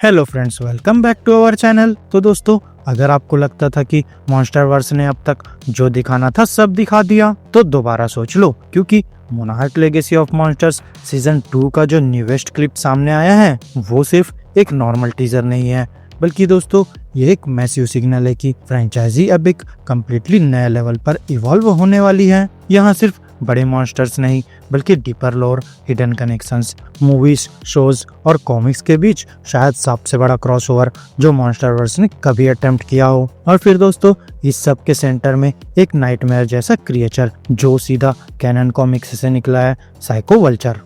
Hello friends, welcome back to our channel. तो दोस्तों, अगर आपको लगता था कि मॉन्स्टरवर्स ने अब तक जो दिखाना था सब दिखा दिया, तो दोबारा सोच लो, क्योंकि monarch legacy of monsters season 2 का जो न्यूएस्ट क्लिप सामने आया है वो सिर्फ एक नॉर्मल टीजर नहीं है, बल्कि दोस्तों ये एक मैसिव सिग्नल है कि फ्रेंचाइजी अब एक कम्प्लीटली नए लेवल पर इवॉल्व होने वाली है। यहाँ सिर्फ बड़े मॉन्स्टर्स नहीं, बल्कि डीपर लोर, हिडन कनेक्शंस, मूवीज, शोज और कॉमिक्स के बीच शायद सबसे बड़ा क्रॉसओवर जो मॉन्स्टरवर्स ने कभी अटेम्प्ट किया हो। और फिर दोस्तों, इस सब के सेंटर में एक नाइटमेयर जैसा क्रिएचर जो सीधा कैनन कॉमिक्स से निकला है, psycho vulture.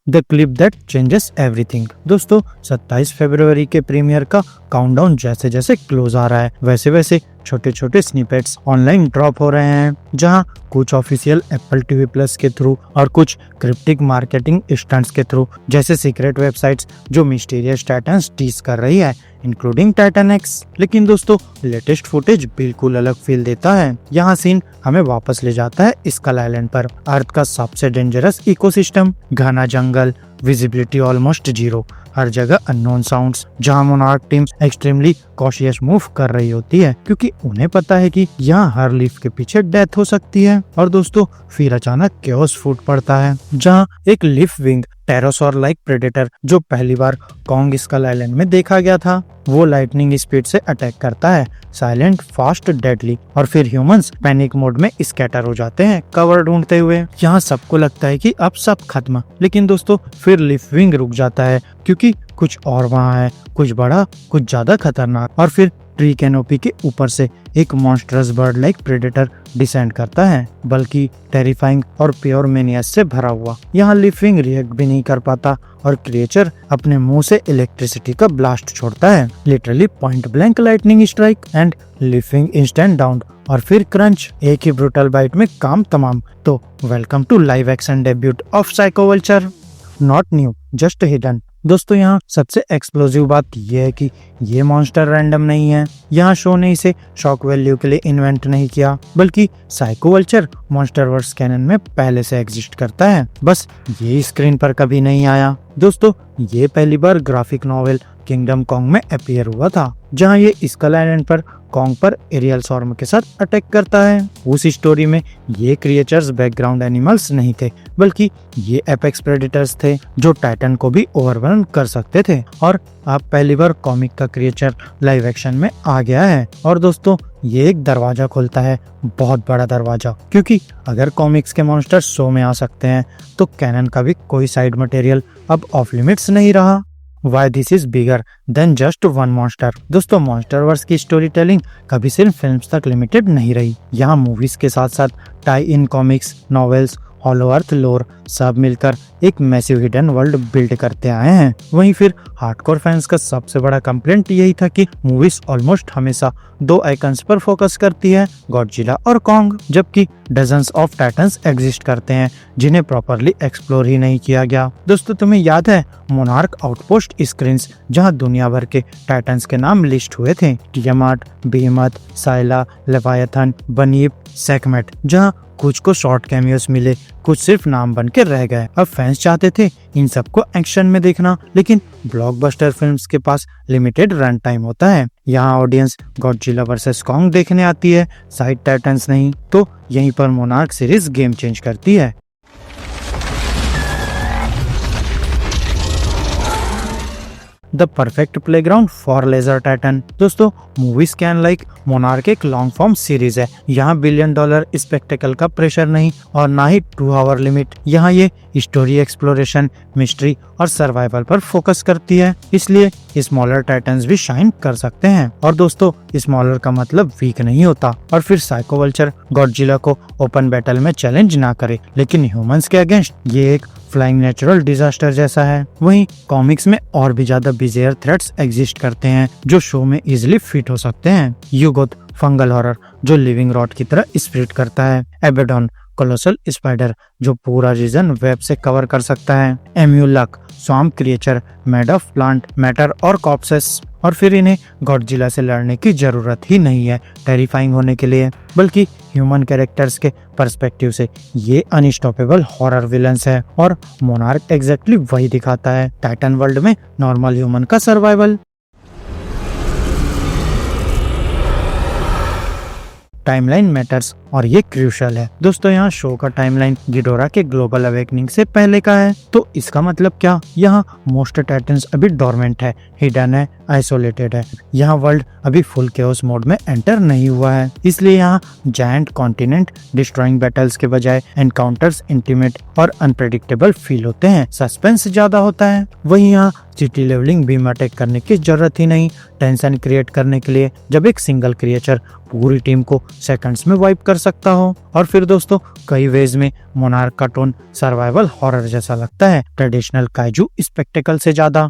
The clip that changes everything. दोस्तों, 27 फरवरी के प्रीमियर का काउंटडाउन जैसे जैसे क्लोज आ रहा है, वैसे वैसे छोटे छोटे स्निपेट्स ऑनलाइन ड्रॉप हो रहे हैं, जहां कुछ ऑफिशियल एप्पल टीवी प्लस के थ्रू और कुछ क्रिप्टिक मार्केटिंग स्टंट्स के थ्रू, जैसे सीक्रेट वेबसाइट्स जो मिस्टीरियस टाइटन्स टीज कर रही है, इंक्लूडिंग टाइटन एक्स। लेकिन दोस्तों, लेटेस्ट फुटेज बिल्कुल अलग फील देता है। यहाँ सीन हमें वापस ले जाता है स्कल आइलैंड पर, अर्थ का सबसे डेंजरस इकोसिस्टम, घना जंगल, विजिबिलिटी ऑलमोस्ट जीरो, हर जगह अननोन साउंड्स, जहां monarch team extremely cautious move कर रही होती है, क्योंकि उन्हें पता है कि यहाँ हर लीफ के पीछे डेथ हो सकती है। और दोस्तों, फिर अचानक केओस फूट पड़ता है, जहाँ एक leaf wing pterosaur like predator जो पहली बार कॉन्ग स्कल आइलैंड में देखा गया था, वो लाइटनिंग स्पीड से अटैक करता है, साइलेंट, फास्ट, डेडली। और फिर ह्यूमंस पैनिक मोड में स्कैटर हो जाते हैं कवर ढूंढते हुए। यहाँ सबको लगता है कि अब सब खत्म, लेकिन दोस्तों फिर लीफ विंग रुक जाता है, क्योंकि कुछ और वहाँ है, कुछ बड़ा, कुछ ज्यादा खतरनाक। और फिर ट्री कैनोपी के ऊपर से एक monstrous bird like predator descend करता है, बल्कि टेरिफाइंग और प्योर मेनियस से भरा हुआ। यहाँ लीफिंग रिएक्ट भी नहीं कर पाता और क्रिएचर अपने मुंह से इलेक्ट्रिसिटी का ब्लास्ट छोड़ता है, literally point blank lightning strike, and leaving instant down. और फिर क्रंच, एक ही ब्रूटल बाइट में काम तमाम। तो welcome to live action debut of psycho vulture, not new, just hidden. दोस्तों, यहाँ सबसे एक्सप्लोसिव बात यह है कि ये मॉन्स्टर रैंडम नहीं है। यहाँ शो ने इसे शॉक वैल्यू के लिए इन्वेंट नहीं किया, बल्कि साइको वल्चर मॉन्स्टरवर्स कैनन में पहले से एग्जिस्ट करता है, बस ये स्क्रीन पर कभी नहीं आया। दोस्तों, ये पहली बार ग्राफिक नॉवेल किंगडम कॉन्ग में अपीयर हुआ था, जहाँ ये स्कल आइलैंड पर कॉन्ग पर एरियल स्टॉर्म के साथ अटैक करता है। उस स्टोरी में ये क्रिएचर्स बैकग्राउंड एनिमल्स नहीं थे, बल्कि ये एपेक्स प्रेडेटर्स थे जो टाइटन को भी ओवरवेल्म कर सकते थे। और अब पहली बार कॉमिक का क्रिएचर लाइव एक्शन में आ गया है। और दोस्तों, ये एक दरवाजा खोलता है, बहुत बड़ा दरवाजा, क्योंकि अगर कॉमिक्स के मॉन्स्टर्स शो में आ सकते हैं, तो कैनन का भी कोई साइड मटेरियल अब ऑफ लिमिट्स नहीं रहा। Why this is bigger than just one monster? दोस्तों, मॉन्स्टरवर्स की स्टोरी टेलिंग कभी सिर्फ फिल्म्स तक लिमिटेड नहीं रही। यहाँ मूवीज के साथ साथ tie in comics, novels, hollow earth lore सब मिलकर एक मैसिव हिडन वर्ल्ड बिल्ड करते आए हैं। वहीं फिर हार्डकोर फैंस का सबसे बड़ा कंप्लेंट यही था कि मूवीज ऑलमोस्ट हमेशा दो आइकन्स पर फोकस करती है, गॉडजिला और कॉन्ग, जबकि डजन्स ऑफ टाइटन्स एग्जिस्ट करते हैं जिन्हें प्रॉपरली एक्सप्लोर ही नहीं किया गया। दोस्तों, तुम्हें याद है मोनार्क आउटपोस्ट स्क्रीन्स, जहां दुनिया भर के टाइटन्स के नाम लिस्ट हुए थे, टियामाट, बीहमत, साइला, लेवायथन, बनीप, सेकमेट, जहां कुछ को शॉर्ट कैमियोस मिले, कुछ सिर्फ नाम बन के रह गए। अब फैंस चाहते थे इन सबको एक्शन में देखना, लेकिन ब्लॉकबस्टर फिल्म्स के पास लिमिटेड रन टाइम होता है। यहाँ ऑडियंस गॉडजिला वर्सेस कॉन्ग देखने आती है, साइड टाइटन्स नहीं। तो यहीं पर मोनार्क सीरीज गेम चेंज करती है। The perfect playground for leisure titan. दोस्तों, मूवीज कैन लाइक मोनार्क एक लॉन्ग फॉर्म सीरीज है। यहाँ $1 बिलियन स्पेक्टेकल का प्रेशर नहीं और ना ही 2 आवर लिमिट। यहाँ ये स्टोरी, एक्सप्लोरेशन, मिस्ट्री और सर्वाइवल पर फोकस करती है, इसलिए स्मॉलर टाइटन्स भी शाइन कर सकते हैं। और दोस्तों, स्मॉलर का मतलब वीक नहीं होता। और फिर साइको वल्चर गॉडजिला को ओपन बैटल में चैलेंज ना करे, लेकिन ह्यूमंस के अगेंस्ट ये एक फ्लाइंग नेचुरल डिजास्टर जैसा है। वहीं कॉमिक्स में और भी ज्यादा बिजेयर थ्रेट्स एग्जिस्ट करते हैं जो शो में इजिली फिट हो सकते हैं। यूगोथ, फंगल हॉरर जो लिविंग रॉट की तरह स्प्लिट करता है, एबेडॉन, कोलोसल स्पाइडर जो पूरा रीजन वेब से कवर कर सकता है, एम्यूलक swamp creature made of plant matter और कॉप्सेस, और फिर इन्हें गॉडजिला से लड़ने की जरूरत ही नहीं है टेरिफाइंग होने के लिए, बल्कि ह्यूमन कैरेक्टर्स के पर्सपेक्टिव से ये अनस्टॉपेबल हॉरर विलन्स है। और मोनार्क एग्जैक्टली वही दिखाता है, टाइटन वर्ल्ड में नॉर्मल ह्यूमन का सर्वाइवल। टाइमलाइन मैटर्स और ये क्रूशल है। दोस्तों यहाँ शो का टाइमलाइन गिडोरा के ग्लोबल अवेकनिंग से पहले का है, तो इसका मतलब क्या? यहाँ मोस्ट टाइटन्स अभी डोरमेंट है, हिडन है, आइसोलेटेड है। यहाँ वर्ल्ड अभी फुल केओस मोड में एंटर नहीं हुआ है, इसलिए यहाँ जायंट कॉन्टिनेंट डिस्ट्रॉइंग बैटल्स के बजाय एनकाउंटर्स इंटीमेट और अनप्रेडिक्टेबल फील होते हैं, सस्पेंस ज्यादा होता है। वहीं यहाँ सिटी लेवलिंग बीम अटैक करने की जरूरत ही नहीं टेंशन क्रिएट करने के लिए, जब एक सिंगल क्रिएचर पूरी टीम को सेकंड्स में वाइप कर सकता हो। और फिर दोस्तों कई वेज में मोनार्क का टोन सर्वाइवल हॉरर जैसा लगता है, ट्रेडिशनल काइजू स्पेक्टेकल से ज्यादा।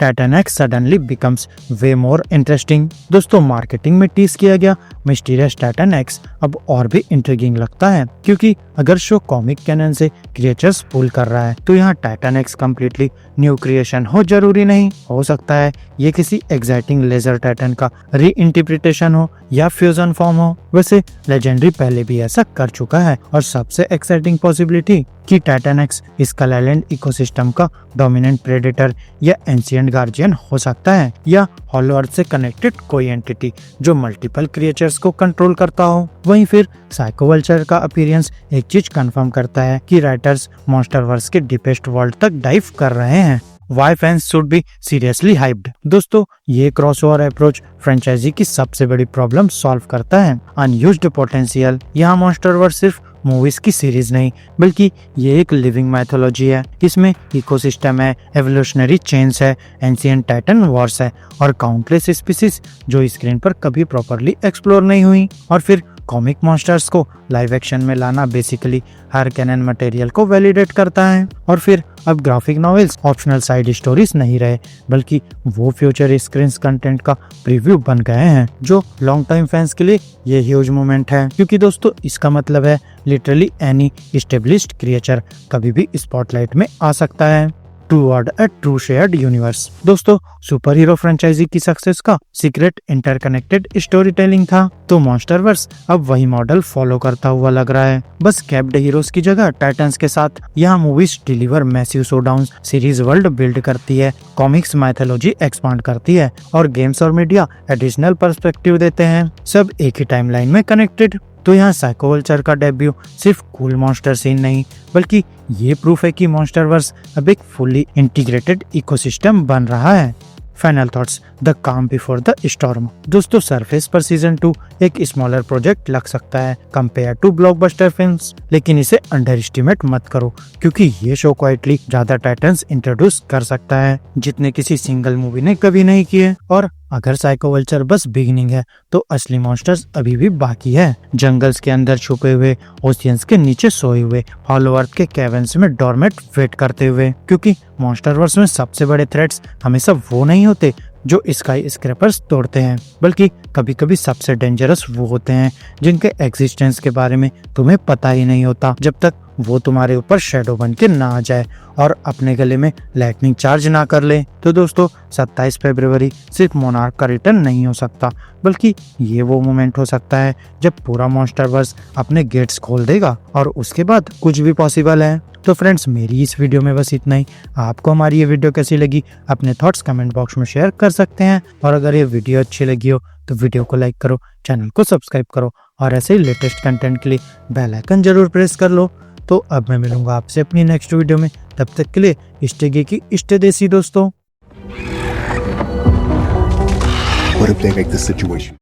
टाइटन एक्स सडनली बिकम्स वे मोर इंटरेस्टिंग। दोस्तों मार्केटिंग में टीज किया गया मिस्टीरियस टाइटन एक्स अब और भी इंट्रिगिंग लगता है, क्योंकि अगर शो कॉमिक कैनन से क्रिएचर्स पुल कर रहा है तो यहाँ Titan x completely new creation हो जरूरी नहीं, हो सकता है ये किसी एक्साइटिंग लेजर टाइटन का री इंटरप्रिटेशन हो या फ्यूजन फॉर्म हो। वैसे लेजेंडरी पहले भी ऐसा कर चुका है, और सबसे एक्साइटिंग पॉसिबिलिटी कि titan X Skull Island ecosystem का डोमिनेंट प्रेडेटर या एंशिएंट गार्जियन हो सकता है, या हॉलो अर्थ से कनेक्टेड कोई एंटिटी जो मल्टीपल क्रिएचर्स को कंट्रोल करता हो। वहीं फिर साइकोवल्चर का अपीयरेंस एक चीज कंफर्म करता है कि राइटर्स मॉन्स्टरवर्स के डीपेस्ट वर्ल्ड तक डाइव कर रहे हैं। Why fans should be seriously hyped। दोस्तों ये क्रॉसओवर अप्रोच फ्रेंचाइजी की सबसे बड़ी प्रॉब्लम सॉल्व करता है, अनयूज्ड पोटेंशियल। यहाँ मॉन्स्टरवर्स सिर्फ मूवीज की सीरीज नहीं, बल्कि ये एक लिविंग मैथोलॉजी है। इसमें इकोसिस्टम है, एवोल्यूशनरी चेन्स है, एंशिएंट टाइटन वॉर्स है, और काउंटलेस स्पीसीज जो स्क्रीन पर कभी प्रॉपरली एक्सप्लोर नहीं हुई। और फिर कॉमिक मॉन्स्टर्स को लाइव एक्शन में लाना बेसिकली हर कैनन मटेरियल को वैलिडेट करता है। और फिर अब graphic novels optional side stories नहीं रहे, बल्कि वो फ्यूचर स्क्रीन कंटेंट का प्रीव्यू बन गए हैं, जो लॉन्ग टाइम फैंस के लिए ये ह्यूज मोमेंट है, क्योंकि दोस्तों इसका मतलब है लिटरली एनी एस्टेब्लिश्ड क्रिएचर कभी भी स्पॉटलाइट में आ सकता है। Toward a true shared universe. दोस्तों सुपर हीरो फ्रेंचाइजी की सक्सेस का सीक्रेट इंटरकनेक्टेड स्टोरी टेलिंग था, तो मॉन्स्टरवर्स अब वही मॉडल फॉलो करता हुआ लग रहा है, बस कैप्ड हीरोज की जगह टाइटन्स के साथ। यहाँ movies deliver massive showdowns, series world build करती है, कॉमिक्स माइथोलॉजी एक्सपांड करती है, और गेम्स और मीडिया एडिशनल पर्सपेक्टिव देते हैं, सब एक ही टाइमलाइन में कनेक्टेड। तो यहाँ साइकोवल्चर का डेब्यू सिर्फ कूल मॉन्स्टर सीन नहीं, बल्कि ये प्रूफ है कि मॉन्स्टरवर्स अब एक फुली इंटीग्रेटेड इकोसिस्टम बन रहा है। फाइनल थॉट्स, द काम बिफोर द स्टॉर्म। दोस्तों सरफेस पर सीजन 2 एक स्मॉलर प्रोजेक्ट लग सकता है कंपेयर टू ब्लॉकबस्टर फिल्म्स, लेकिन इसे अंडर एस्टिमेट मत करो, क्योंकि ये शो क्वाइटली ज्यादा टाइटन्स इंट्रोड्यूस कर सकता है जितने किसी सिंगल मूवी ने कभी नहीं किए। और अगर साइकोवल्चर बस बिगिनिंग है, तो असली मॉन्स्टर्स अभी भी बाकी है, जंगल्स के अंदर छुपे हुए, ओशियंस के नीचे सोए हुए, हॉलो अर्थ के कैवर्न्स में डॉर्मेट वेट करते हुए, क्योंकि मॉन्स्टरवर्स में सबसे बड़े थ्रेट्स हमेशा वो नहीं होते जो स्काई स्क्रैपर्स तोड़ते हैं, बल्कि कभी कभी सबसे डेंजरस वो होते हैं जिनके एग्जिस्टेंस के बारे में तुम्हें पता ही नहीं होता, जब तक वो तुम्हारे ऊपर शेडो बन के ना आ जाए और अपने गले में लाइटनिंग चार्ज ना कर ले। तो दोस्तों 27 फरवरी सिर्फ मोनार्क का रिटर्न नहीं हो सकता, बल्कि ये वो मोमेंट हो सकता है जब पूरा मॉन्स्टरवर्स अपने गेट्स खोल देगा, और उसके बाद कुछ भी पॉसिबल है। तो फ्रेंड्स मेरी इस वीडियो में बस इतना ही। आपको हमारी ये वीडियो कैसी लगी अपने थॉट्स कमेंट बॉक्स में शेयर कर सकते हैं, और अगर ये वीडियो अच्छी लगी हो तो वीडियो को लाइक करो, चैनल को सब्सक्राइब करो, और ऐसे ही लेटेस्ट कंटेंट के लिए बेल आइकन जरूर प्रेस कर लो। तो अब मैं मिलूंगा आपसे अपनी नेक्स्ट वीडियो में, तब तक के लिए स्टे गेकी स्टे देसी दोस्तों। What if they make the situation